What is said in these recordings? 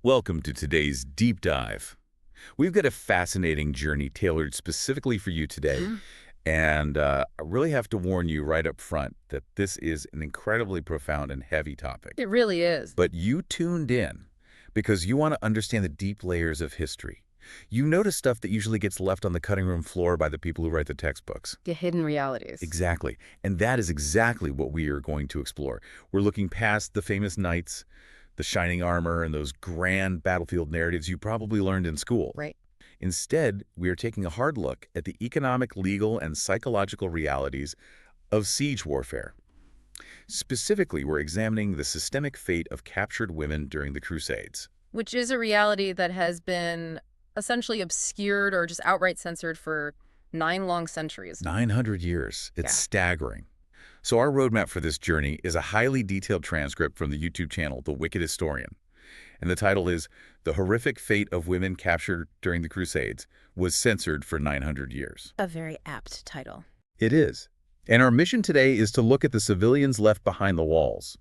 Welcome to today's deep dive. We've got a fascinating journey tailored specifically for you today. Mhm. And I really have to warn you right up front that this is an incredibly profound and heavy topic. It really is. But you tuned in because you want to understand the deep layers of history. You notice stuff that usually gets left on the cutting room floor by the people who write the textbooks. The hidden realities. Exactly. And that is exactly what we are going to explore. We're looking past the famous knights, the shining armor, and those grand battlefield narratives you probably learned in school. Right. Instead, we are taking a hard look at the economic, legal, and psychological realities of siege warfare. Specifically, we're examining the systemic fate of captured women during the Crusades. Which is a reality that has been essentially obscured or just outright censored for 9 long centuries. 900 years. It's Yeah. staggering. So our roadmap for this journey is a highly detailed transcript from the YouTube channel, The Wicked Historian. And the title is The Horrific Fate of Women Captured During the Crusades Was Censored for 900 Years. A very apt title. It is. And our mission today is to look at the civilians left behind the walls,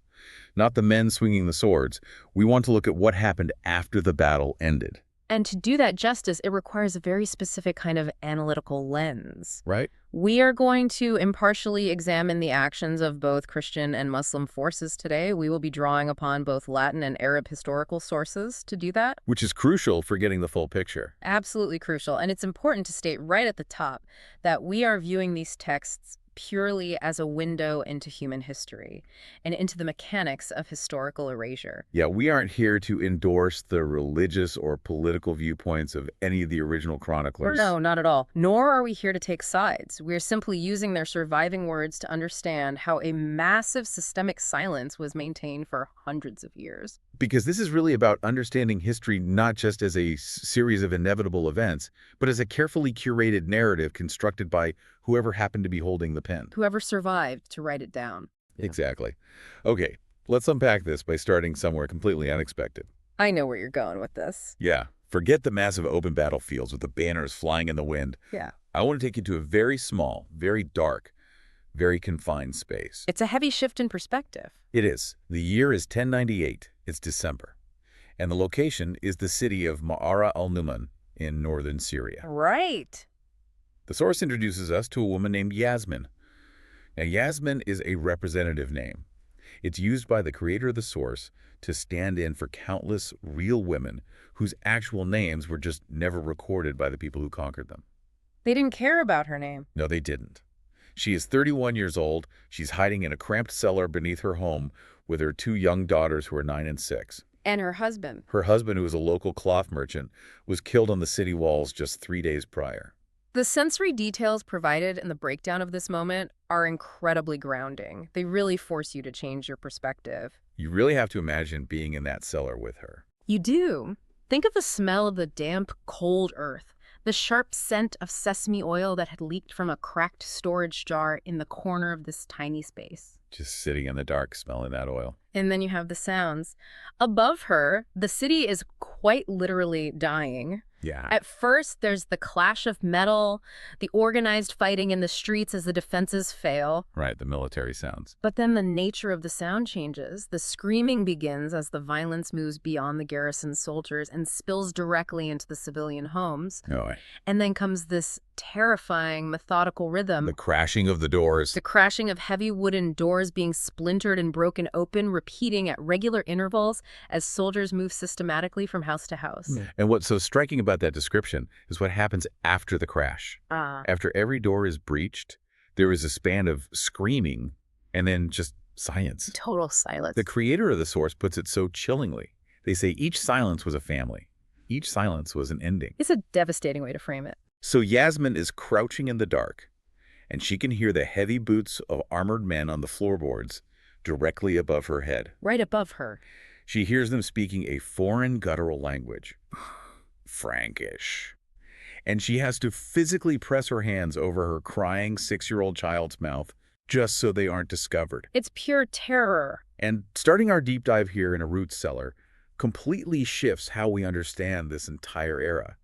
not the men swinging the swords. We want to look at what happened after the battle ended. And to do that justice, it requires a very specific kind of analytical lens. Right? We are going to impartially examine the actions of both Christian and Muslim forces today. We will be drawing upon both Latin and Arab historical sources to do that. Which is crucial for getting the full picture. Absolutely crucial. And it's important to state right at the top that we are viewing these texts purely as a window into human history and into the mechanics of historical erasure. Yeah, we aren't here to endorse the religious or political viewpoints of any of the original chroniclers. No, not at all. Nor are we here to take sides. We're simply using their surviving words to understand how a massive systemic silence was maintained for hundreds of years. Because this is really about understanding history not just as a series of inevitable events, but as a carefully curated narrative constructed by whoever happened to be holding the pen. Whoever survived to write it down. Exactly. Okay, let's unpack this by starting somewhere completely unexpected. I know where you're going with this. Yeah, forget the massive open battlefields with the banners flying in the wind. Yeah. I want to take you to a very small, very dark, very confined space. It's a heavy shift in perspective. It is. The year is 1098. It's December. And the location is the city of Ma'ara al-Numan in northern Syria. Right. The source introduces us to a woman named Yasmin. Now, Yasmin is a representative name. It's used by the creator of the source to stand in for countless real women whose actual names were just never recorded by the people who conquered them. They didn't care about her name. No, they didn't. She is 31 years old. She's hiding in a cramped cellar beneath her home with her 2 young daughters who are 9 and 6. And her husband. Her husband, who was a local cloth merchant, was killed on the city walls just 3 days prior. The sensory details provided in the breakdown of this moment are incredibly grounding. They really force you to change your perspective. You really have to imagine being in that cellar with her. You do. Think of the smell of the damp, cold earth, the sharp scent of sesame oil that had leaked from a cracked storage jar in the corner of this tiny space. Just sitting in the dark, smelling that oil. And then you have the sounds. Above her, the city is quite literally dying. Yeah. At first, there's the clash of metal, the organized fighting in the streets as the defenses fail. Right, the military sounds. But then the nature of the sound changes. The screaming begins as the violence moves beyond the garrison soldiers and spills directly into the civilian homes. Oh, And then comes this terrifying, methodical rhythm. the crashing of the doors. The crashing of heavy wooden doors being splintered and broken open, repeating at regular intervals as soldiers move systematically from house to house. And what's so striking about that description is what happens after the crash. After every door is breached, there is a span of screaming and then just silence. Total silence. The creator of the source puts it so chillingly. They say each silence was a family. Each silence was an ending. It's a devastating way to frame it. So Yasmin is crouching in the dark, and she can hear the heavy boots of armored men on the floorboards directly above her head. Right above her. She hears them speaking a foreign guttural language, Frankish. And she has to physically press her hands over her crying 6-year-old child's mouth just so they aren't discovered. It's pure terror. And starting our deep dive here in a root cellar completely shifts how we understand this entire era.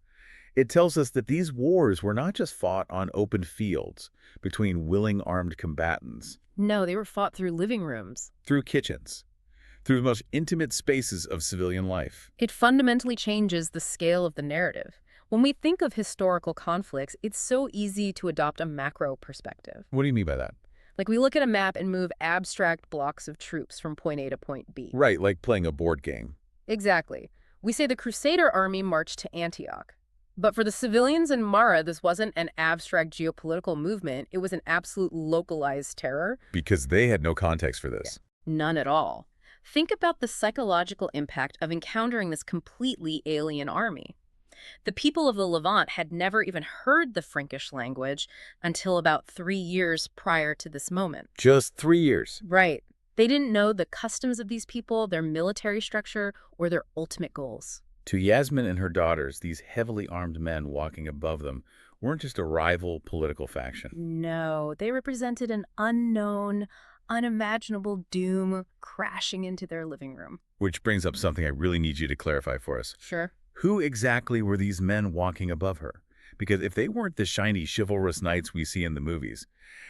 It tells us that these wars were not just fought on open fields between willing armed combatants, No, they were fought through living rooms. through kitchens, through the most intimate spaces of civilian life. It fundamentally changes the scale of the narrative. When we think of historical conflicts, it's so easy to adopt a macro perspective. What do you mean by that? Like we look at a map and move abstract blocks of troops from point A to point B. Right, like playing a board game. Exactly. We say the Crusader army marched to Antioch. But for the civilians in Mara, this wasn't an abstract geopolitical movement. It was an absolute localized terror. Because they had no context for this. None at all. Think about the psychological impact of encountering this completely alien army. The people of the Levant had never even heard the Frankish language until about 3 years prior to this moment. Just 3 years. Right. They didn't know the customs of these people, their military structure, or their ultimate goals. To Yasmin and her daughters, these heavily armed men walking above them weren't just a rival political faction. No, they represented an unknown, unimaginable doom crashing into their living room. Which brings up something I really need you to clarify for us. Sure. Who exactly were these men walking above her? Because if they weren't the shiny, chivalrous knights we see in the movies,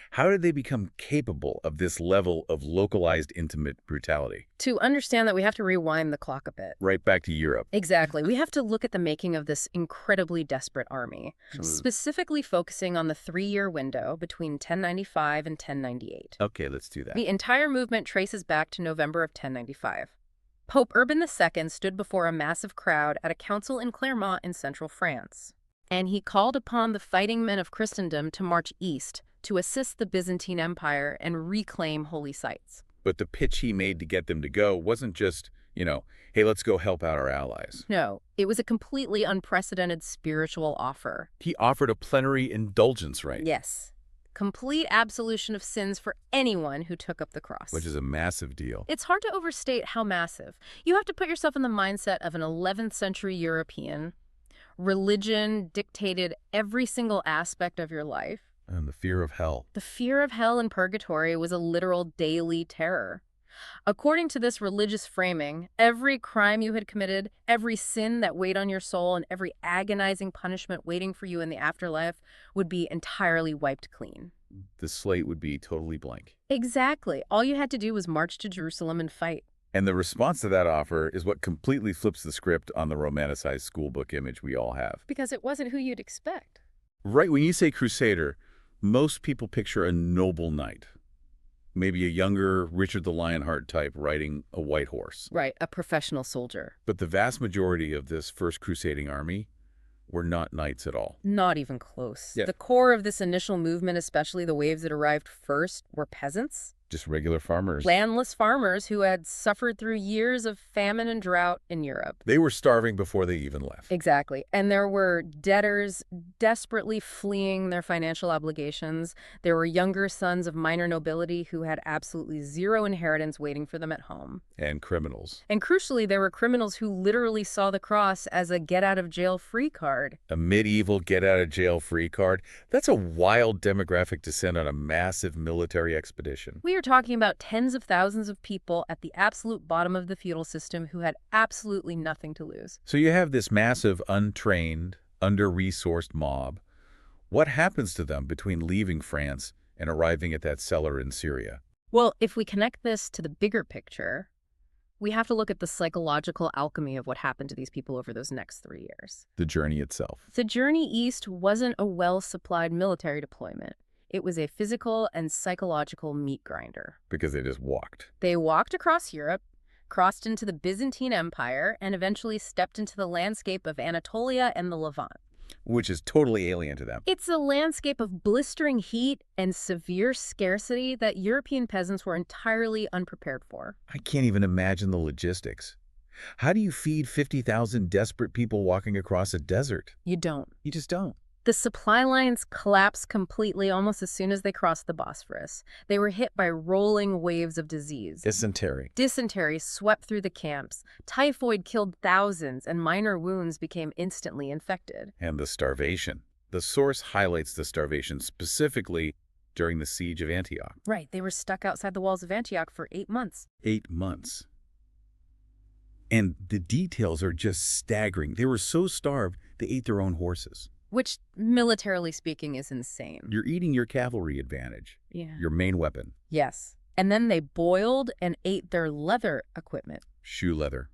how did they become capable of this level of localized, intimate brutality? To understand that, we have to rewind the clock a bit. Right back to Europe. Exactly. We have to look at the making of this incredibly desperate army, specifically focusing on the 3-year window between 1095 and 1098. Okay, let's do that. The entire movement traces back to November of 1095. Pope Urban II stood before a massive crowd at a council in Clermont in central France. And he called upon the fighting men of Christendom to march east to assist the Byzantine Empire and reclaim holy sites. But the pitch he made to get them to go wasn't just, hey, let's go help out our allies. No, it was a completely unprecedented spiritual offer. He offered a plenary indulgence right. Yes. Complete absolution of sins for anyone who took up the cross. Which is a massive deal. It's hard to overstate how massive. You have to put yourself in the mindset of an 11th century European. Religion dictated every single aspect of your life. And the fear of hell. The fear of hell and purgatory was a literal daily terror. According to this religious framing, every crime you had committed, every sin that weighed on your soul, and every agonizing punishment waiting for you in the afterlife would be entirely wiped clean. The slate would be totally blank. Exactly. All you had to do was march to Jerusalem and fight. And the response to that offer is what completely flips the script on the romanticized schoolbook image we all have. Because it wasn't who you'd expect. Right, when you say Crusader, most people picture a noble knight. Maybe a younger Richard the Lionheart type riding a white horse. Right, a professional soldier. But the vast majority of this first crusading army were not knights at all. Not even close. Yeah. The core of this initial movement, especially the waves that arrived first, were peasants. Just regular farmers. Landless farmers who had suffered through years of famine and drought in Europe. They were starving before they even left. Exactly. And there were debtors desperately fleeing their financial obligations. There were younger sons of minor nobility who had absolutely zero inheritance waiting for them at home. And criminals. And crucially, there were criminals who literally saw the cross as a get-out-of-jail-free card. A medieval get-out-of-jail-free card? That's a wild demographic to send on a massive military expedition. We are talking about tens of thousands of people at the absolute bottom of the feudal system who had absolutely nothing to lose. So you have this massive, untrained, under-resourced mob. What happens to them between leaving France and arriving at that cellar in Syria? Well, if we connect this to the bigger picture, we have to look at the psychological alchemy of what happened to these people over those next 3 years. The journey itself. The journey east wasn't a well-supplied military deployment. It was a physical and psychological meat grinder. Because they just walked. They walked across Europe, crossed into the Byzantine Empire, and eventually stepped into the landscape of Anatolia and the Levant. Which is totally alien to them. It's a landscape of blistering heat and severe scarcity that European peasants were entirely unprepared for. I can't even imagine the logistics. How do you feed 50,000 desperate people walking across a desert? You don't. You just don't. The supply lines collapsed completely almost as soon as they crossed the Bosphorus. They were hit by rolling waves of disease. Dysentery. Dysentery swept through the camps. Typhoid killed thousands, and minor wounds became instantly infected. And the starvation. The source highlights the starvation specifically during the siege of Antioch. Right, they were stuck outside the walls of Antioch for 8 months. 8 months. And the details are just staggering. They were so starved, they ate their own horses. Which, militarily speaking, is insane. You're eating your cavalry advantage. Yeah. Your main weapon. Yes. And then they boiled and ate their leather equipment, Shoe leather,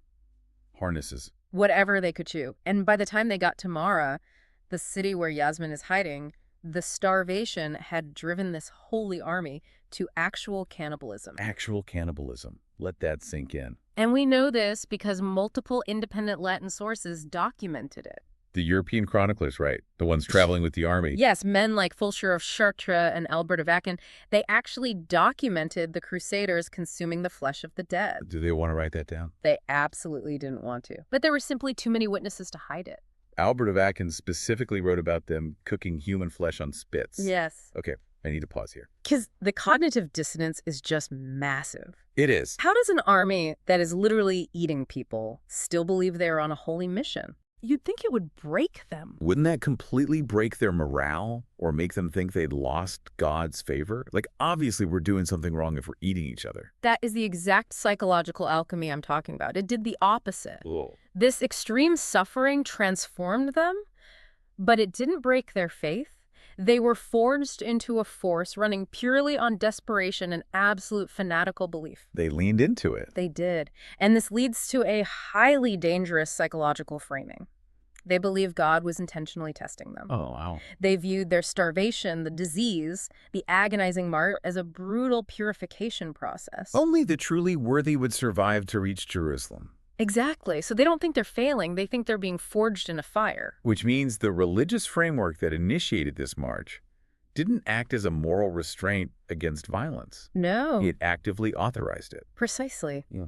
harnesses. whatever they could chew. And by the time they got to Mara, the city where Yasmin is hiding, the starvation had driven this holy army to actual cannibalism. Actual cannibalism. Let that sink in. And we know this because multiple independent Latin sources documented it. The European chroniclers, right? The ones traveling with the army. Yes, men like Fulcher of Chartres and Albert of Aachen, they actually documented the Crusaders consuming the flesh of the dead. Do they want to write that down? They absolutely didn't want to. But there were simply too many witnesses to hide it. Albert of Aachen specifically wrote about them cooking human flesh on spits. Yes. Okay, I need to pause here. Because the cognitive dissonance is just massive. It is. How does an army that is literally eating people still believe they're on a holy mission? You'd think it would break them. Wouldn't that completely break their morale or make them think they'd lost God's favor? Like, obviously we're doing something wrong if we're eating each other. That is the exact psychological alchemy I'm talking about. It did the opposite. Ugh. This extreme suffering transformed them, but it didn't break their faith. They were forged into a force running purely on desperation and absolute fanatical belief. They leaned into it. They did. And this leads to a highly dangerous psychological framing. They believe God was intentionally testing them. Oh, wow. They viewed their starvation, the disease, the agonizing martyr as a brutal purification process. Only the truly worthy would survive to reach Jerusalem. Exactly. So they don't think they're failing. They think they're being forged in a fire. Which means the religious framework that initiated this march didn't act as a moral restraint against violence. No. It actively authorized it. Precisely. Yeah.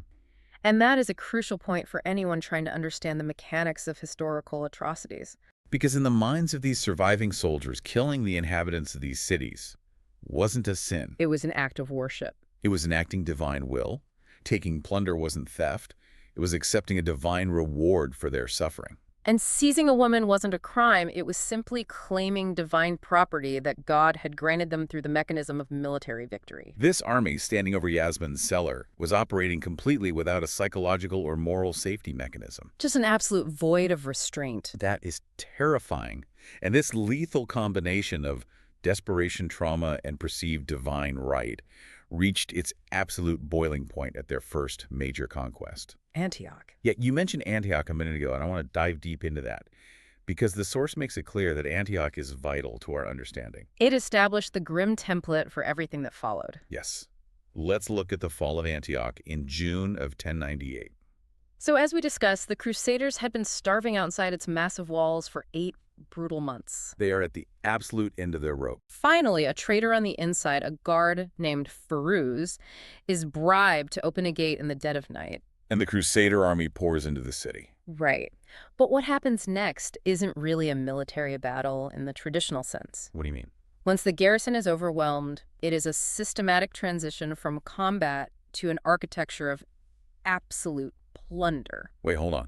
And that is a crucial point for anyone trying to understand the mechanics of historical atrocities. Because in the minds of these surviving soldiers, killing the inhabitants of these cities wasn't a sin. It was an act of worship. It was enacting divine will. Taking plunder wasn't theft. It was accepting a divine reward for their suffering. And seizing a woman wasn't a crime. It was simply claiming divine property that God had granted them through the mechanism of military victory. This army standing over Yasmin's cellar was operating completely without a psychological or moral safety mechanism. Just an absolute void of restraint. That is terrifying. And this lethal combination of desperation, trauma, and perceived divine right reached its absolute boiling point at their first major conquest. Antioch. Yeah, you mentioned Antioch a minute ago, and I want to dive deep into that, because the source makes it clear that Antioch is vital to our understanding. It established the grim template for everything that followed. Yes. Let's look at the fall of Antioch in June of 1098. So as we discussed, the Crusaders had been starving outside its massive walls for 8 brutal months. They are at the absolute end of their rope. Finally, a traitor on the inside, a guard named Firuz, is bribed to open a gate in the dead of night. And the Crusader army pours into the city. Right. But what happens next isn't really a military battle in the traditional sense. What do you mean? Once the garrison is overwhelmed, it is a systematic transition from combat to an architecture of absolute plunder. Wait, hold on.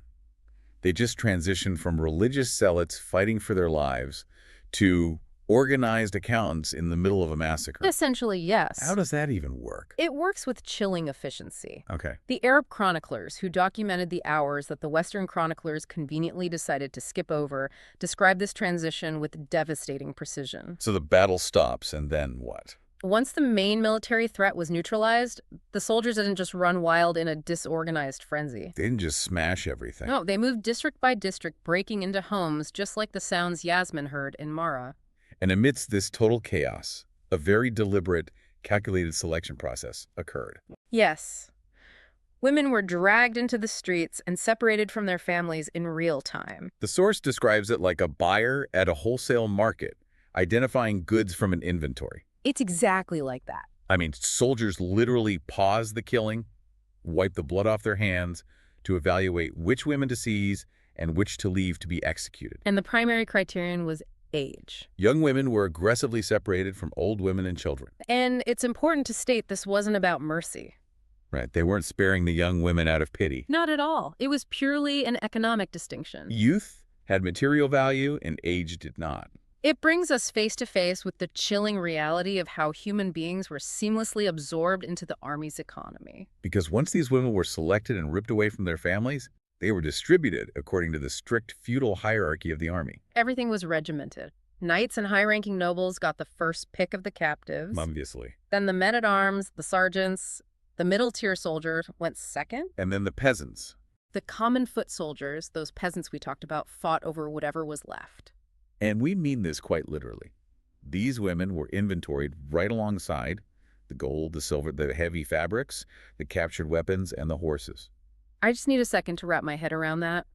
They just transitioned from religious zealots fighting for their lives to organized accountants in the middle of a massacre. Essentially, yes. How does that even work? It works with chilling efficiency. Okay. The Arab chroniclers, who documented the hours that the Western chroniclers conveniently decided to skip over, describe this transition with devastating precision. So the battle stops, and then what? Once the main military threat was neutralized, the soldiers didn't just run wild in a disorganized frenzy. They didn't just smash everything. No, they moved district by district, breaking into homes just like the sounds Yasmin heard in Mara. And amidst this total chaos, a very deliberate, calculated selection process occurred. Yes. Women were dragged into the streets and separated from their families in real time. The source describes it like a buyer at a wholesale market, identifying goods from an inventory. It's exactly like that. I mean, soldiers literally paused the killing, wiped the blood off their hands to evaluate which women to seize and which to leave to be executed. And the primary criterion was age. Young women were aggressively separated from old women and children. And it's important to state this wasn't about mercy. Right, they weren't sparing the young women out of pity. Not at all. It was purely an economic distinction. Youth had material value and age did not. It brings us face to face with the chilling reality of how human beings were seamlessly absorbed into the army's economy. Because once these women were selected and ripped away from their families, they were distributed according to the strict feudal hierarchy of the army. Everything was regimented. Knights and high-ranking nobles got the first pick of the captives. Obviously. Then the men-at-arms, the sergeants, the middle-tier soldiers went second. And then the peasants. The common foot soldiers, those peasants we talked about, fought over whatever was left. And we mean this quite literally. These women were inventoried right alongside the gold, the silver, the heavy fabrics, the captured weapons, and the horses. I just need a second to wrap my head around that.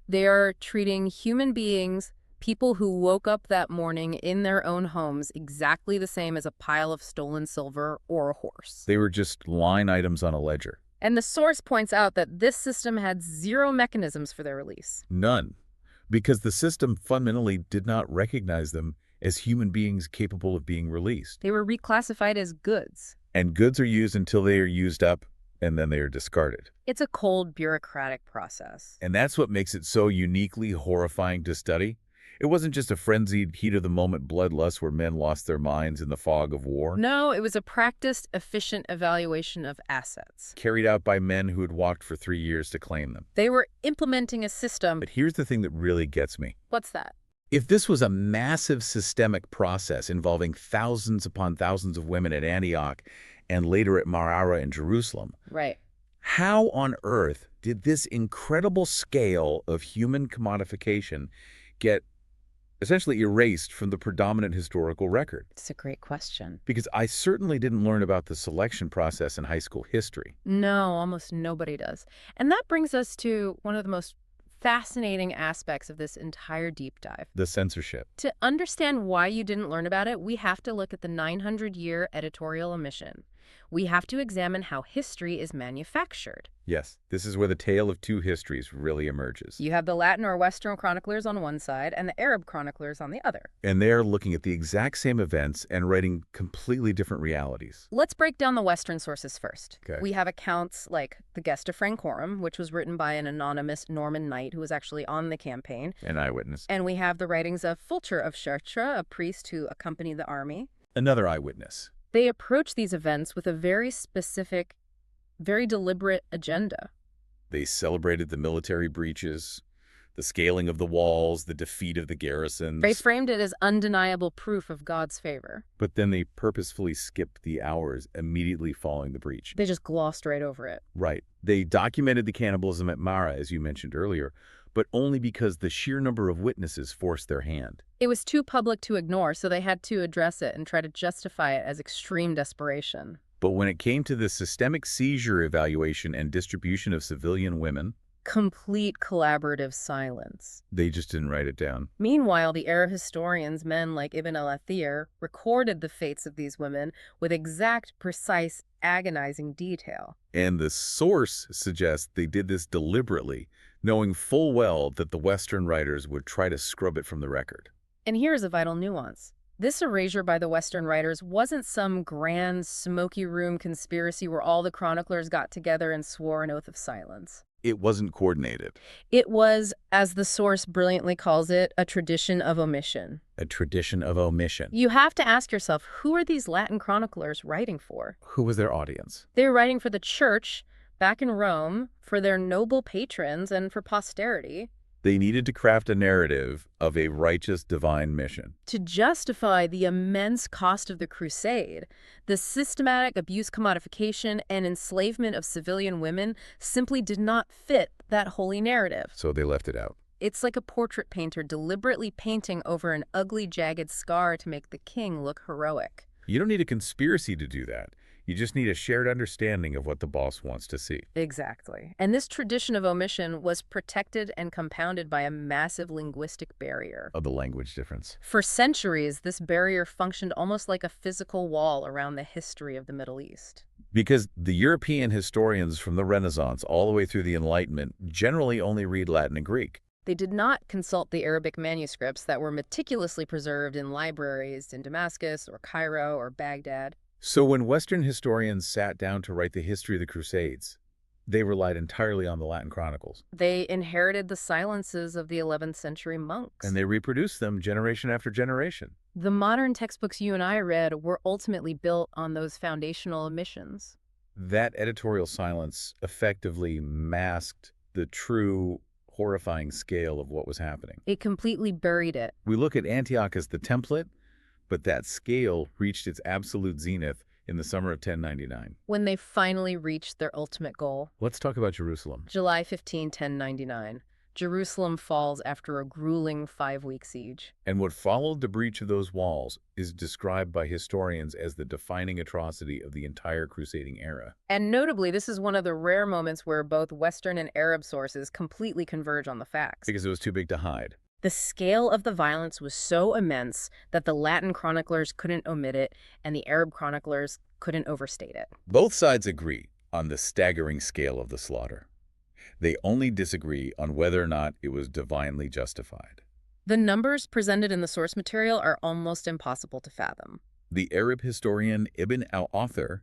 They are treating human beings, people who woke up that morning in their own homes, exactly the same as a pile of stolen silver or a horse. They were just line items on a ledger. And the source points out that this system had zero mechanisms for their release. None. Because the system fundamentally did not recognize them as human beings capable of being released. They were reclassified as goods. And goods are used until they are used up, and then they are discarded. It's a cold, bureaucratic process. And that's what makes it so uniquely horrifying to study. It wasn't just a frenzied, heat-of-the-moment bloodlust where men lost their minds in the fog of war. No, it was a practiced, efficient evaluation of assets. Carried out by men who had walked for 3 years to claim them. They were implementing a system. But here's the thing that really gets me. What's that? If this was a massive systemic process involving thousands upon thousands of women at Antioch and later at Marara in Jerusalem, Right. how on earth did this incredible scale of human commodification get essentially erased from the predominant historical record? It's a great question. Because I certainly didn't learn about the selection process in high school history. No, almost nobody does. And that brings us to one of the most fascinating aspects of this entire deep dive. The censorship. To understand why you didn't learn about it, we have to look at the 900-year editorial omission. We have to examine how history is manufactured. Yes, this is where the tale of two histories really emerges. You have the Latin or Western chroniclers on one side and the Arab chroniclers on the other. And they're looking at the exact same events and writing completely different realities. Let's break down the Western sources first. Okay. We have accounts like the Gesta Francorum, which was written by an anonymous Norman knight who was actually on the campaign. An eyewitness. And we have the writings of Fulcher of Chartres, a priest who accompanied the army. Another eyewitness. They approach these events with a very specific, very deliberate agenda. They celebrated the military breaches, the scaling of the walls, the defeat of the garrisons. They framed it as undeniable proof of God's favor. But then they purposefully skipped the hours immediately following the breach. They just glossed right over it. Right. They documented the cannibalism at Mara, as you mentioned earlier, but only because the sheer number of witnesses forced their hand. It was too public to ignore, so they had to address it and try to justify it as extreme desperation. But when it came to the systemic seizure evaluation and distribution of civilian women, Complete collaborative silence. they just didn't write it down. Meanwhile, the Arab historians, men like Ibn al-Athir, recorded the fates of these women with exact, precise, agonizing detail. And the source suggests they did this deliberately, knowing full well that the Western writers would try to scrub it from the record. And here's a vital nuance. This erasure by the Western writers wasn't some grand, smoky room conspiracy where all the chroniclers got together and swore an oath of silence. It wasn't coordinated. It was, as the source brilliantly calls it, a tradition of omission. A tradition of omission. You have to ask yourself, who are these Latin chroniclers writing for? Who was their audience? They're writing for the church, back in Rome, for their noble patrons, and for posterity. They needed to craft a narrative of a righteous divine mission. To justify the immense cost of the crusade, the systematic abuse, commodification, and enslavement of civilian women simply did not fit that holy narrative. So they left it out. It's like a portrait painter deliberately painting over an ugly, jagged scar to make the king look heroic. You don't need a conspiracy to do that. You just need a shared understanding of what the boss wants to see. Exactly. And this tradition of omission was protected and compounded by a massive linguistic barrier. Of the language difference. For centuries, this barrier functioned almost like a physical wall around the history of the Middle East. Because the European historians from the Renaissance all the way through the Enlightenment generally only read Latin and Greek. They did not consult the Arabic manuscripts that were meticulously preserved in libraries in Damascus or Cairo or Baghdad. So when Western historians sat down to write the history of the Crusades, they relied entirely on the Latin chronicles. They inherited the silences of the 11th century monks. And they reproduced them generation after generation. The modern textbooks you and I read were ultimately built on those foundational omissions. That editorial silence effectively masked the true horrifying scale of what was happening. It completely buried it. We look at Antioch as the template, but that scale reached its absolute zenith in the summer of 1099. When they finally reached their ultimate goal. Let's talk about Jerusalem. July 15, 1099. Jerusalem falls after a grueling 5-week siege. And what followed the breach of those walls is described by historians as the defining atrocity of the entire crusading era. And notably, this is one of the rare moments where both Western and Arab sources completely converge on the facts. Because it was too big to hide. The scale of the violence was so immense that the Latin chroniclers couldn't omit it, and the Arab chroniclers couldn't overstate it. Both sides agree on the staggering scale of the slaughter. They only disagree on whether or not it was divinely justified. The numbers presented in the source material are almost impossible to fathom. The Arab historian Ibn al-Author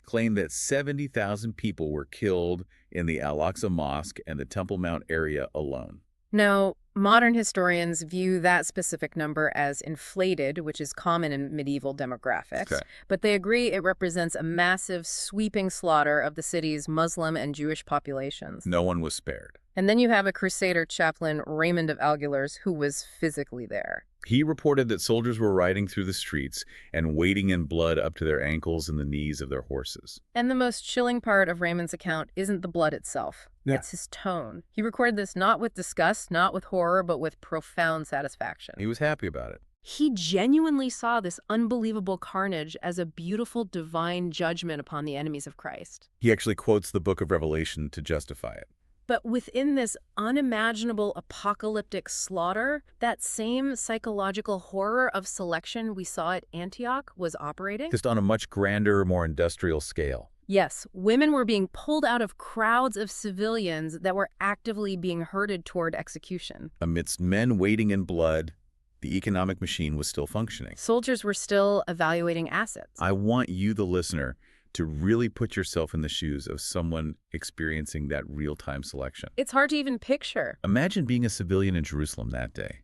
claimed that 70,000 people were killed in the Al-Aqsa Mosque and the Temple Mount area alone. Now, modern historians view that specific number as inflated, which is common in medieval demographics, Okay. but they agree it represents a massive, sweeping slaughter of the city's Muslim and Jewish populations. No one was spared. And then you have a Crusader chaplain, Raymond of Alguilers, who was physically there. He reported that soldiers were riding through the streets and wading in blood up to their ankles and the knees of their horses. And the most chilling part of Raymond's account isn't the blood itself. Yeah. It's his tone. He recorded this not with disgust, not with horror, but with profound satisfaction. He was happy about it. He genuinely saw this unbelievable carnage as a beautiful divine judgment upon the enemies of Christ. He actually quotes the book of Revelation to justify it. But within this unimaginable apocalyptic slaughter, that same psychological horror of selection we saw at Antioch was operating. Just on a much grander, more industrial scale. Yes, women were being pulled out of crowds of civilians that were actively being herded toward execution. Amidst men wading in blood, the economic machine was still functioning. Soldiers were still evaluating assets. I want you, the listener, to really put yourself in the shoes of someone experiencing that real-time selection. It's hard to even picture. Imagine being a civilian in Jerusalem that day.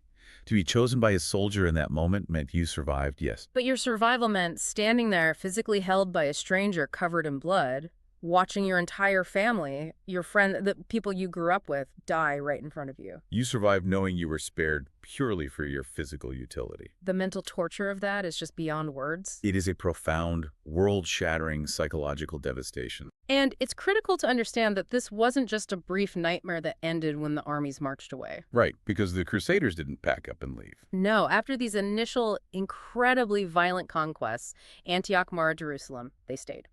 To be chosen by a soldier in that moment meant you survived, yes. But your survival meant standing there physically held by a stranger covered in blood, watching your entire family, your friend, the people you grew up with, die right in front of you. You survived knowing you were spared purely for your physical utility. The mental torture of that is just beyond words. It is a profound, world-shattering psychological devastation. And it's critical to understand that this wasn't just a brief nightmare that ended when the armies marched away. Right, because the Crusaders didn't pack up and leave. No, after these initial, incredibly violent conquests, Antioch marred Jerusalem, they stayed.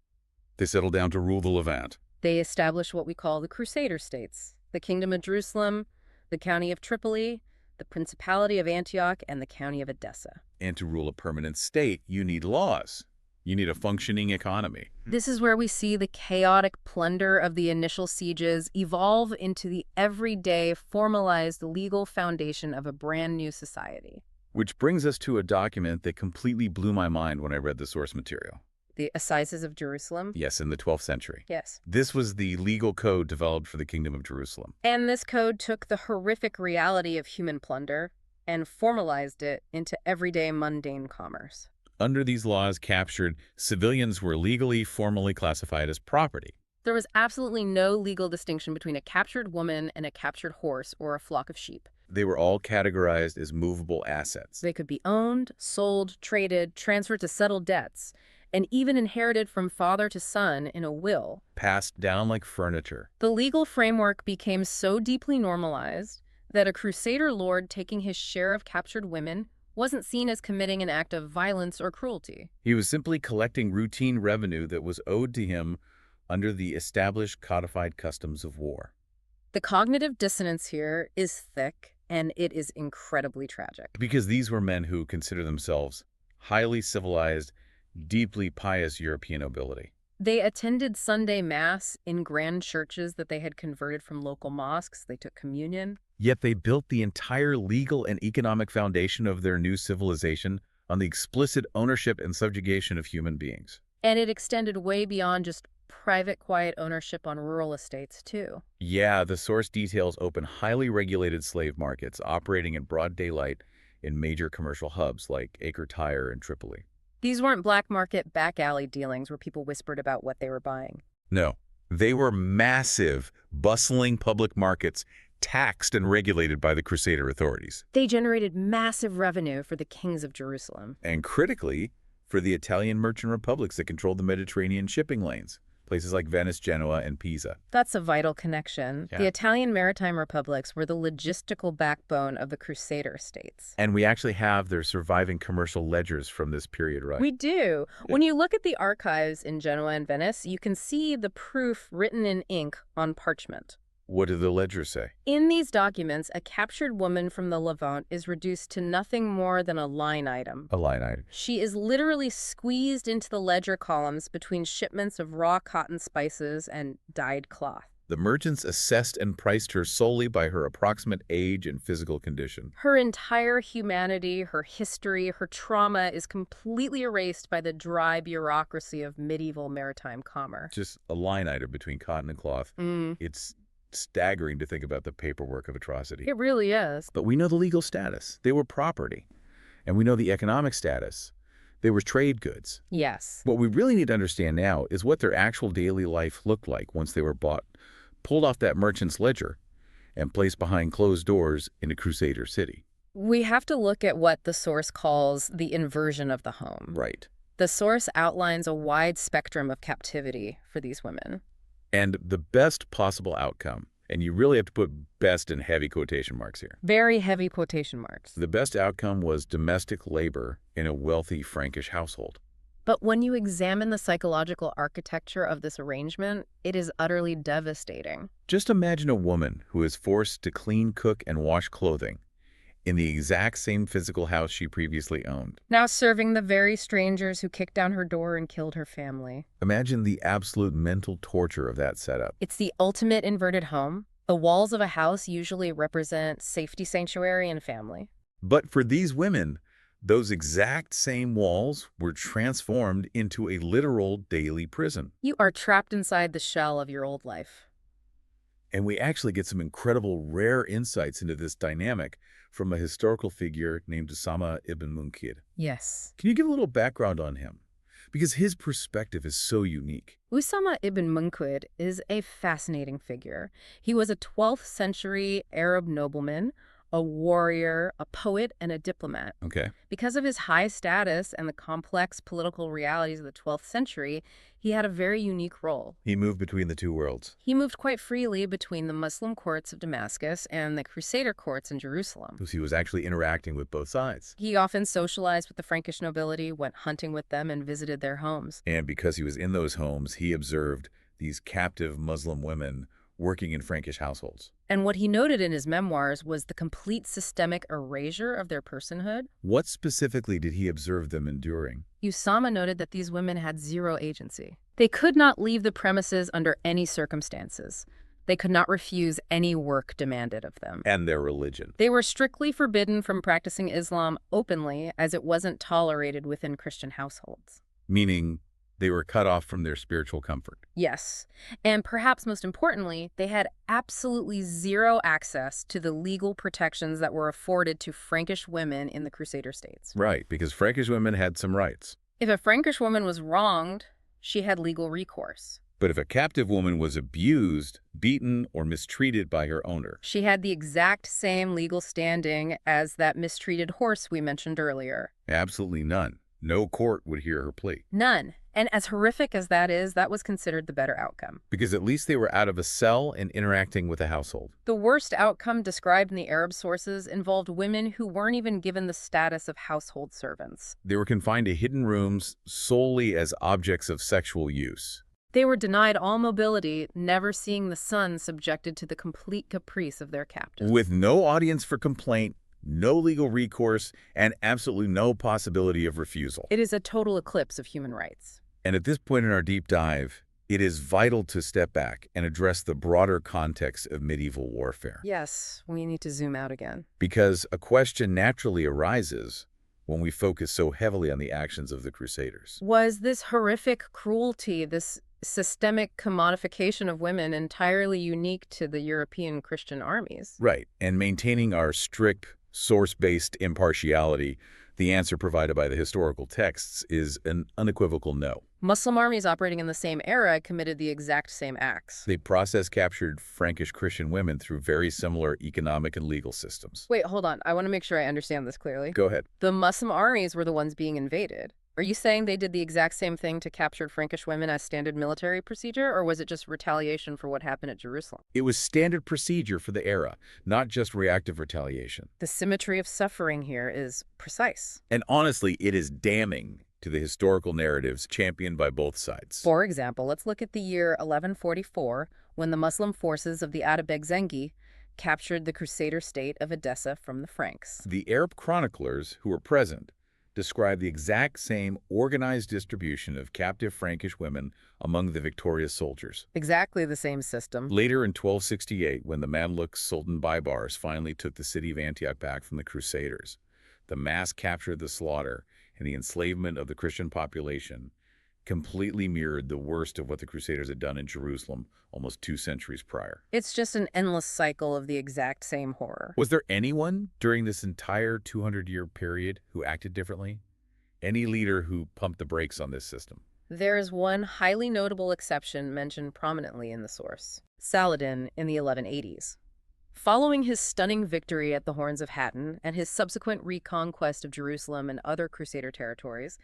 They settled down to rule the Levant. They established what we call the Crusader states, the Kingdom of Jerusalem, the County of Tripoli, the Principality of Antioch, and the County of Edessa. And to rule a permanent state, you need laws. You need a functioning economy. This is where we see the chaotic plunder of the initial sieges evolve into the everyday, formalized legal foundation of a brand new society. Which brings us to a document that completely blew my mind when I read the source material. The Assizes of Jerusalem? Yes, in the 12th century. Yes. This was the legal code developed for the Kingdom of Jerusalem. And this code took the horrific reality of human plunder and formalized it into everyday mundane commerce. Under these laws captured, civilians were legally, formally classified as property. There was absolutely no legal distinction between a captured woman and a captured horse or a flock of sheep. They were all categorized as movable assets. They could be owned, sold, traded, transferred to settle debts, and even inherited from father to son in a will. Passed down like furniture. The legal framework became so deeply normalized that a Crusader lord taking his share of captured women wasn't seen as committing an act of violence or cruelty. He was simply collecting routine revenue that was owed to him under the established codified customs of war. The cognitive dissonance here is thick, and it is incredibly tragic. Because these were men who consider themselves highly civilized, deeply pious European nobility. They attended Sunday Mass in grand churches that they had converted from local mosques. They took communion. Yet they built the entire legal and economic foundation of their new civilization on the explicit ownership and subjugation of human beings. And it extended way beyond just private, quiet ownership on rural estates, too. Yeah, the source details open highly regulated slave markets operating in broad daylight in major commercial hubs like Acre Tire and Tripoli. These weren't black market back alley dealings where people whispered about what they were buying. No, they were massive, bustling public markets taxed and regulated by the Crusader authorities. They generated massive revenue for the kings of Jerusalem. And critically, for the Italian merchant republics that controlled the Mediterranean shipping lanes, places like Venice, Genoa, and Pisa. That's a vital connection. Yeah. The Italian maritime republics were the logistical backbone of the Crusader states. And we actually have their surviving commercial ledgers from this period, right? We do. When you look at the archives in Genoa and Venice, you can see the proof written in ink on parchment. What do the ledgers say? In these documents, a captured woman from the Levant is reduced to nothing more than a line item. A line item. She is literally squeezed into the ledger columns between shipments of raw cotton spices and dyed cloth. The merchants assessed and priced her solely by her approximate age and physical condition. Her entire humanity, her history, her trauma is completely erased by the dry bureaucracy of medieval maritime commerce. Just a line item between cotton and cloth. It's staggering to think about the paperwork of atrocity. It really is. But we know the legal status. They were property. And we know the economic status. They were trade goods. Yes. What we really need to understand now is what their actual daily life looked like once they were bought, pulled off that merchant's ledger, and placed behind closed doors in a Crusader city. We have to look at what the source calls the inversion of the home. Right. The source outlines a wide spectrum of captivity for these women. And the best possible outcome, and you really have to put best in heavy quotation marks here. Very heavy quotation marks. The best outcome was domestic labor in a wealthy Frankish household. But when you examine the psychological architecture of this arrangement, it is utterly devastating. Just imagine a woman who is forced to clean, cook, and wash clothing in the exact same physical house she previously owned. Now serving the very strangers who kicked down her door and killed her family. Imagine the absolute mental torture of that setup. It's the ultimate inverted home. The walls of a house usually represent safety, sanctuary, and family. But for these women, those exact same walls were transformed into a literal daily prison. You are trapped inside the shell of your old life. And we actually get some incredible, rare insights into this dynamic from a historical figure named Usama ibn Munkid. Yes. Can you give a little background on him? Because his perspective is so unique. Usama ibn Munkid is a fascinating figure. He was a 12th century Arab nobleman, a warrior, a poet, and a diplomat. Okay. Because of his high status and the complex political realities of the 12th century, he had a very unique role. He moved between the two worlds. He moved quite freely between the Muslim courts of Damascus and the Crusader courts in Jerusalem. Because he was actually interacting with both sides. He often socialized with the Frankish nobility, went hunting with them, and visited their homes. And because he was in those homes, he observed these captive Muslim women working in Frankish households. And what he noted in his memoirs was the complete systemic erasure of their personhood. What specifically did he observe them enduring? Usama noted that these women had zero agency. They could not leave the premises under any circumstances. They could not refuse any work demanded of them. And their religion. They were strictly forbidden from practicing Islam openly, as it wasn't tolerated within Christian households. Meaning they were cut off from their spiritual comfort. Yes. And perhaps most importantly, they had absolutely zero access to the legal protections that were afforded to Frankish women in the Crusader states. Right, because Frankish women had some rights. If a Frankish woman was wronged, she had legal recourse. But if a captive woman was abused, beaten, or mistreated by her owner, she had the exact same legal standing as that mistreated horse we mentioned earlier. absolutely none. No court would hear her plea. None. And as horrific as that is, that was considered the better outcome. Because at least they were out of a cell and interacting with a household. The worst outcome described in the Arab sources involved women who weren't even given the status of household servants. They were confined to hidden rooms solely as objects of sexual use. They were denied all mobility, never seeing the sun, subjected to the complete caprice of their captors. With no audience for complaint, no legal recourse, and absolutely no possibility of refusal. It is a total eclipse of human rights. And at this point in our deep dive, it is vital to step back and address the broader context of medieval warfare. Yes, we need to zoom out again. Because a question naturally arises when we focus so heavily on the actions of the Crusaders. Was this horrific cruelty, this systemic commodification of women, entirely unique to the European Christian armies? Right, and maintaining our strict source-based impartiality, the answer provided by the historical texts is an unequivocal no. Muslim armies operating in the same era committed the exact same acts. They captured Frankish Christian women through very similar economic and legal systems. Wait, hold on. I want to make sure I understand this clearly. Go ahead. The Muslim armies were the ones being invaded. Are you saying they did the exact same thing to captured Frankish women as standard military procedure, or was it just retaliation for what happened at Jerusalem? It was standard procedure for the era, not just reactive retaliation. The symmetry of suffering here is precise. And honestly, it is damning to the historical narratives championed by both sides. For example, let's look at the year 1144, when the Muslim forces of the Atabeg Zengi captured the Crusader state of Edessa from the Franks. The Arab chroniclers who were present describe the exact same organized distribution of captive Frankish women among the victorious soldiers. Exactly the same system. Later in 1268, when the Mamluk Sultan Baybars finally took the city of Antioch back from the Crusaders, the mass capture of the slaughter and the enslavement of the Christian population completely mirrored the worst of what the Crusaders had done in Jerusalem almost 2 centuries prior. It's just an endless cycle of the exact same horror. Was there anyone during this entire 200-year period who acted differently? Any leader who pumped the brakes on this system? There is one highly notable exception mentioned prominently in the source: Saladin in the 1180s. Following his stunning victory at the Horns of Hattin and his subsequent reconquest of Jerusalem and other Crusader territories,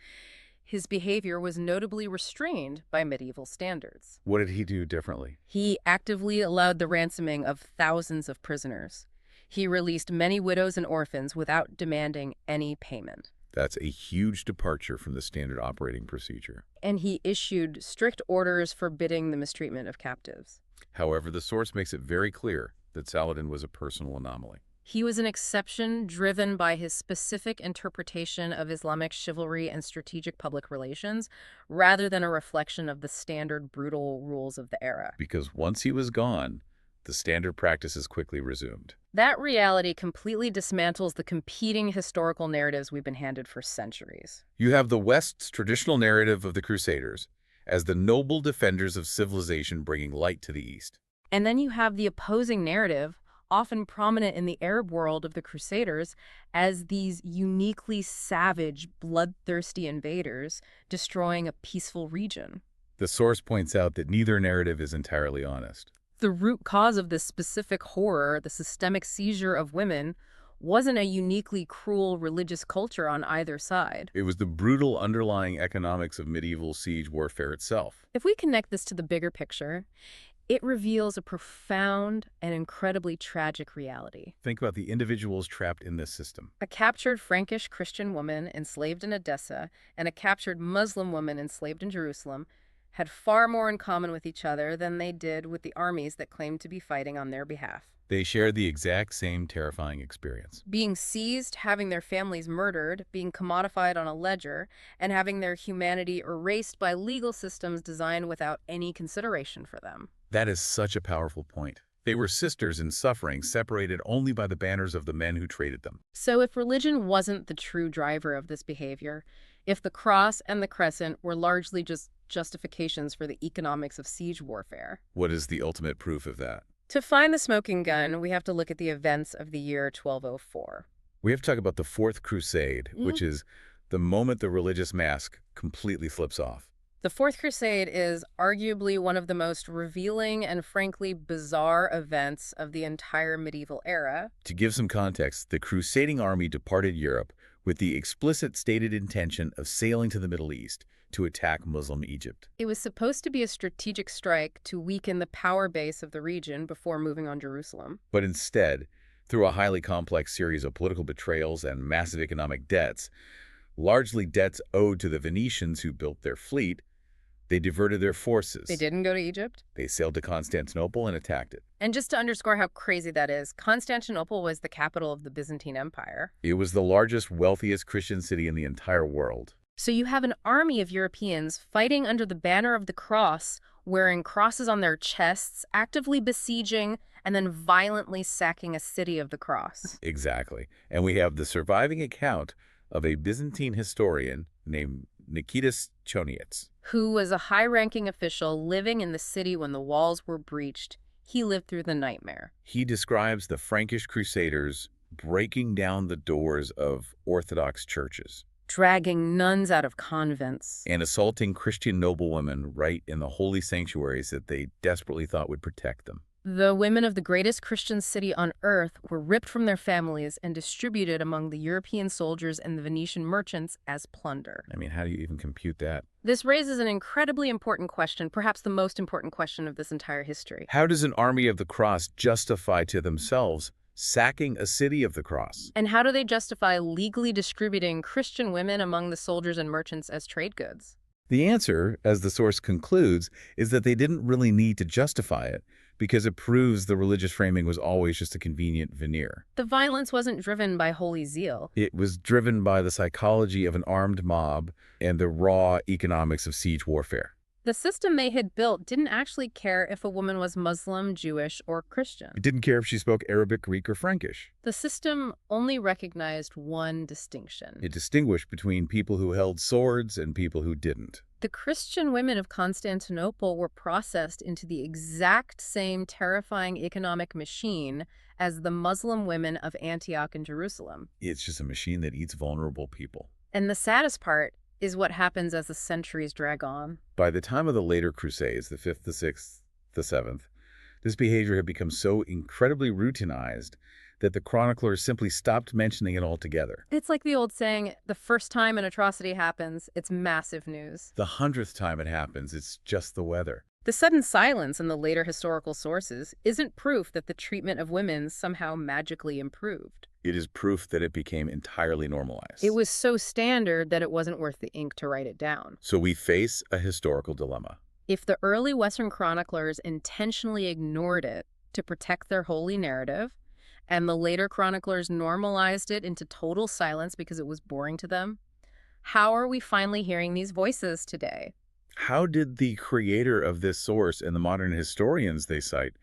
his behavior was notably restrained by medieval standards. What did he do differently? He actively allowed the ransoming of thousands of prisoners. He released many widows and orphans without demanding any payment. That's a huge departure from the standard operating procedure. And he issued strict orders forbidding the mistreatment of captives. However, the source makes it very clear that Saladin was a personal anomaly. He was an exception driven by his specific interpretation of Islamic chivalry and strategic public relations, rather than a reflection of the standard brutal rules of the era. Because once he was gone, the standard practices quickly resumed. That reality completely dismantles the competing historical narratives we've been handed for centuries. You have the West's traditional narrative of the Crusaders as the noble defenders of civilization bringing light to the East. And then you have the opposing narrative, often prominent in the Arab world, of the Crusaders as these uniquely savage, bloodthirsty invaders destroying a peaceful region. The source points out that neither narrative is entirely honest. The root cause of this specific horror, the systemic seizure of women, wasn't a uniquely cruel religious culture on either side. It was the brutal underlying economics of medieval siege warfare itself. If we connect this to the bigger picture, it reveals a profound and incredibly tragic reality. Think about the individuals trapped in this system. A captured Frankish Christian woman enslaved in Edessa and a captured Muslim woman enslaved in Jerusalem had far more in common with each other than they did with the armies that claimed to be fighting on their behalf. They shared the exact same terrifying experience. Being seized, having their families murdered, being commodified on a ledger, and having their humanity erased by legal systems designed without any consideration for them. That is such a powerful point. They were sisters in suffering, separated only by the banners of the men who traded them. So if religion wasn't the true driver of this behavior, if the cross and the crescent were largely just justifications for the economics of siege warfare, What is the ultimate proof of that? to find the smoking gun, we have to look at the events of the year 1204. We have to talk about the Fourth Crusade, which is the moment the religious mask completely slips off. The Fourth Crusade is arguably one of the most revealing and frankly bizarre events of the entire medieval era. To give some context, the crusading army departed Europe with the explicit stated intention of sailing to the Middle East to attack Muslim Egypt. It was supposed to be a strategic strike to weaken the power base of the region before moving on Jerusalem. But instead, through a highly complex series of political betrayals and massive economic debts, largely debts owed to the Venetians who built their fleet, they diverted their forces. They didn't go to Egypt? They sailed to Constantinople and attacked it. And just to underscore how crazy that is, Constantinople was the capital of the Byzantine Empire. It was the largest, wealthiest Christian city in the entire world. So you have an army of Europeans fighting under the banner of the cross, wearing crosses on their chests, actively besieging, and then violently sacking a city of the cross. Exactly. And we have the surviving account of a Byzantine historian named Nikitas Choniets. Who was a high-ranking official living in the city when the walls were breached. He lived through the nightmare. He describes the Frankish Crusaders breaking down the doors of Orthodox churches, dragging nuns out of convents. and assaulting Christian noblewomen right in the holy sanctuaries that they desperately thought would protect them. The women of the greatest Christian city on earth were ripped from their families and distributed among the European soldiers and the Venetian merchants as plunder. I mean, how do you even compute that? This raises an incredibly important question, perhaps the most important question of this entire history. How does an army of the cross justify to themselves sacking a city of the cross? And how do they justify legally distributing Christian women among the soldiers and merchants as trade goods? The answer, as the source concludes, is that they didn't really need to justify it because it proves the religious framing was always just a convenient veneer. The violence wasn't driven by holy zeal. It was driven by the psychology of an armed mob and the raw economics of siege warfare. The system they had built didn't actually care if a woman was Muslim, Jewish, or Christian. It didn't care if she spoke Arabic, Greek, or Frankish. The system only recognized one distinction. It distinguished between people who held swords and people who didn't. The Christian women of Constantinople were processed into the exact same terrifying economic machine as the Muslim women of Antioch and Jerusalem. It's just a machine that eats vulnerable people. And the saddest part is what happens as the centuries drag on. By the time of the later Crusades, the 5th, the 6th, the 7th, this behavior had become so incredibly routinized that the chroniclers simply stopped mentioning it altogether. It's like the old saying, the first time an atrocity happens, it's massive news. The 100th time it happens, it's just the weather. The sudden silence in the later historical sources isn't proof that the treatment of women somehow magically improved. It is proof that it became entirely normalized. It was so standard that it wasn't worth the ink to write it down. So we face a historical dilemma. If the early Western chroniclers intentionally ignored it to protect their holy narrative, and the later chroniclers normalized it into total silence because it was boring to them, how are we finally hearing these voices today? How did the creator of this source and the modern historians they cite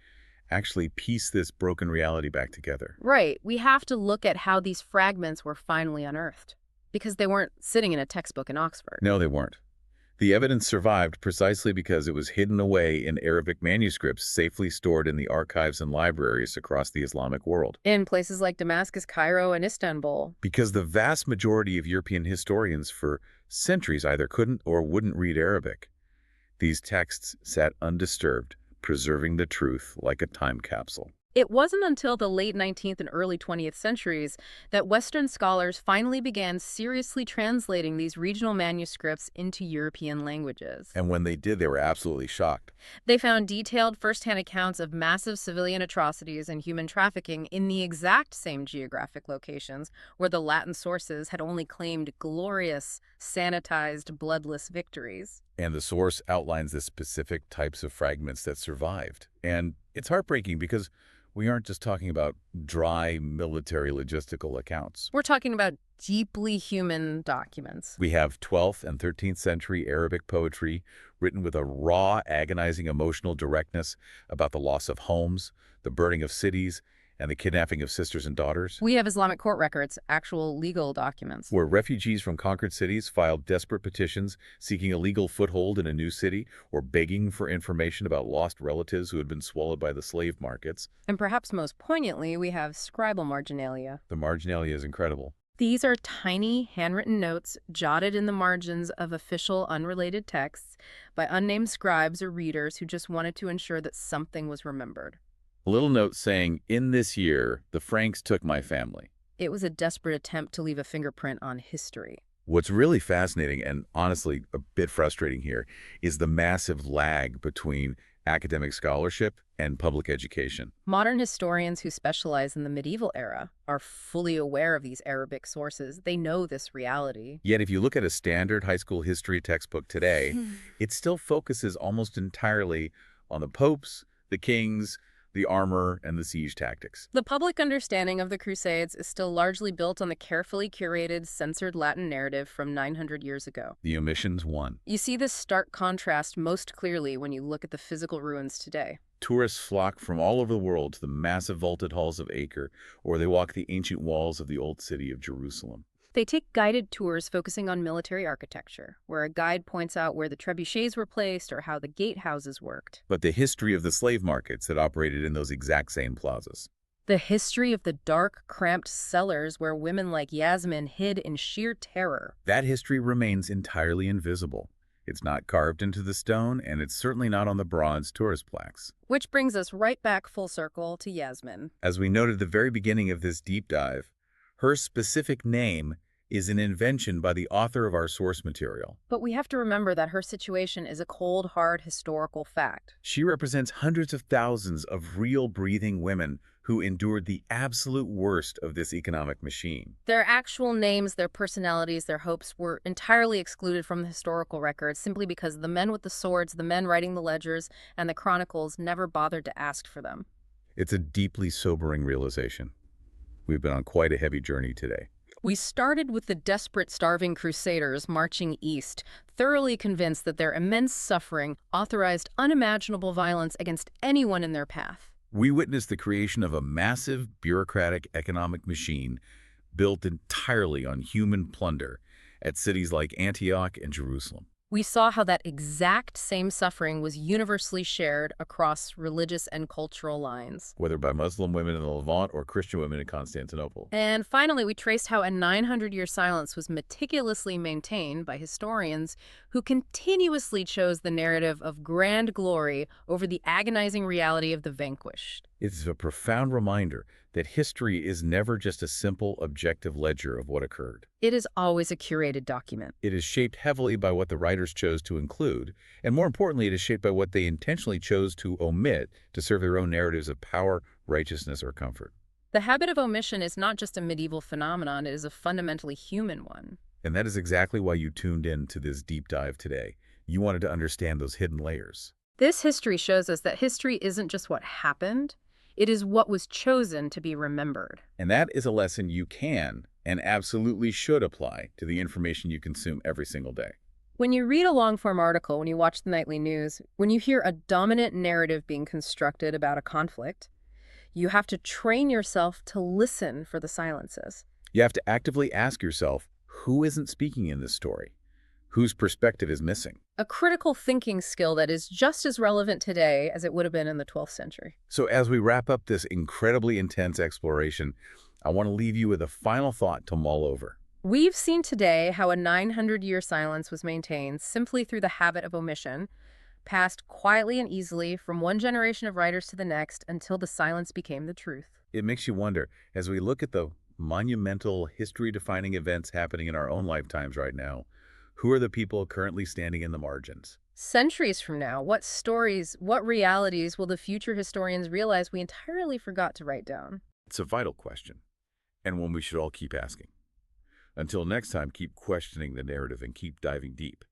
actually piece this broken reality back together? Right. We have to look at how these fragments were finally unearthed, because they weren't sitting in a textbook in Oxford. No, they weren't. The evidence survived precisely because it was hidden away in Arabic manuscripts safely stored in the archives and libraries across the Islamic world. In places like Damascus, Cairo, and Istanbul. Because the vast majority of European historians for centuries either couldn't or wouldn't read Arabic, these texts sat undisturbed, preserving the truth like a time capsule. It wasn't until the late 19th and early 20th centuries that Western scholars finally began seriously translating these regional manuscripts into European languages. And when they did, they were absolutely shocked. They found detailed first-hand accounts of massive civilian atrocities and human trafficking in the exact same geographic locations where the Latin sources had only claimed glorious, sanitized, bloodless victories. And the source outlines the specific types of fragments that survived. And it's heartbreaking because we aren't just talking about dry military logistical accounts. We're talking about deeply human documents. We have 12th and 13th century Arabic poetry written with a raw, agonizing emotional directness about the loss of homes, the burning of cities, and the kidnapping of sisters and daughters. We have Islamic court records, actual legal documents. Where refugees from conquered cities filed desperate petitions seeking a legal foothold in a new city or begging for information about lost relatives who had been swallowed by the slave markets. And perhaps most poignantly, we have scribal marginalia. The marginalia is incredible. These are tiny, handwritten notes jotted in the margins of official, unrelated texts by unnamed scribes or readers who just wanted to ensure that something was remembered. A little note saying, "In this year, the Franks took my family." It was a desperate attempt to leave a fingerprint on history. What's really fascinating and honestly a bit frustrating here is the massive lag between academic scholarship and public education. Modern historians who specialize in the medieval era are fully aware of these Arabic sources. They know this reality. Yet if you look at a standard high school history textbook today, it still focuses almost entirely on the popes, the kings, the armor, and the siege tactics. The public understanding of the Crusades is still largely built on the carefully curated, censored Latin narrative from 900 years ago. The omissions won. You see this stark contrast most clearly when you look at the physical ruins today. Tourists flock from all over the world to the massive vaulted halls of Acre, or they walk the ancient walls of the old city of Jerusalem. They take guided tours focusing on military architecture, where a guide points out where the trebuchets were placed or how the gatehouses worked. But the history of the slave markets that operated in those exact same plazas. The history of the dark, cramped cellars where women like Yasmin hid in sheer terror. That history remains entirely invisible. It's not carved into the stone, and it's certainly not on the bronze tourist plaques. Which brings us right back full circle to Yasmin. As we noted at the very beginning of this deep dive, her specific name is an invention by the author of our source material. But we have to remember that her situation is a cold, hard historical fact. She represents hundreds of thousands of real breathing women who endured the absolute worst of this economic machine. Their actual names, their personalities, their hopes were entirely excluded from the historical records simply because the men with the swords, the men writing the ledgers, and the chronicles never bothered to ask for them. It's a deeply sobering realization. We've been on quite a heavy journey today. We started with the desperate, starving Crusaders marching east, thoroughly convinced that their immense suffering authorized unimaginable violence against anyone in their path. We witnessed the creation of a massive bureaucratic economic machine built entirely on human plunder at cities like Antioch and Jerusalem. We saw how that exact same suffering was universally shared across religious and cultural lines. Whether by Muslim women in the Levant or Christian women in Constantinople. And finally, we traced how a 900-year silence was meticulously maintained by historians who continuously chose the narrative of grand glory over the agonizing reality of the vanquished. It's a profound reminder that history is never just a simple, objective ledger of what occurred. It is always a curated document. It is shaped heavily by what the writers chose to include, and more importantly, it is shaped by what they intentionally chose to omit to serve their own narratives of power, righteousness, or comfort. The habit of omission is not just a medieval phenomenon, it is a fundamentally human one. And that is exactly why you tuned in to this deep dive today. You wanted to understand those hidden layers. This history shows us that history isn't just what happened, it is what was chosen to be remembered. And that is a lesson you can and absolutely should apply to the information you consume every single day. When you read a long-form article, when you watch the nightly news, when you hear a dominant narrative being constructed about a conflict, you have to train yourself to listen for the silences. You have to actively ask yourself, who isn't speaking in this story? Whose perspective is missing? A critical thinking skill that is just as relevant today as it would have been in the 12th century. So as we wrap up this incredibly intense exploration, I want to leave you with a final thought to mull over. We've seen today how a 900-year silence was maintained simply through the habit of omission, passed quietly and easily from one generation of writers to the next until the silence became the truth. It makes you wonder, as we look at the monumental, history-defining events happening in our own lifetimes right now, who are the people currently standing in the margins? Centuries from now, what stories, what realities will the future historians realize we entirely forgot to write down? It's a vital question, and one we should all keep asking. Until next time, keep questioning the narrative and keep diving deep.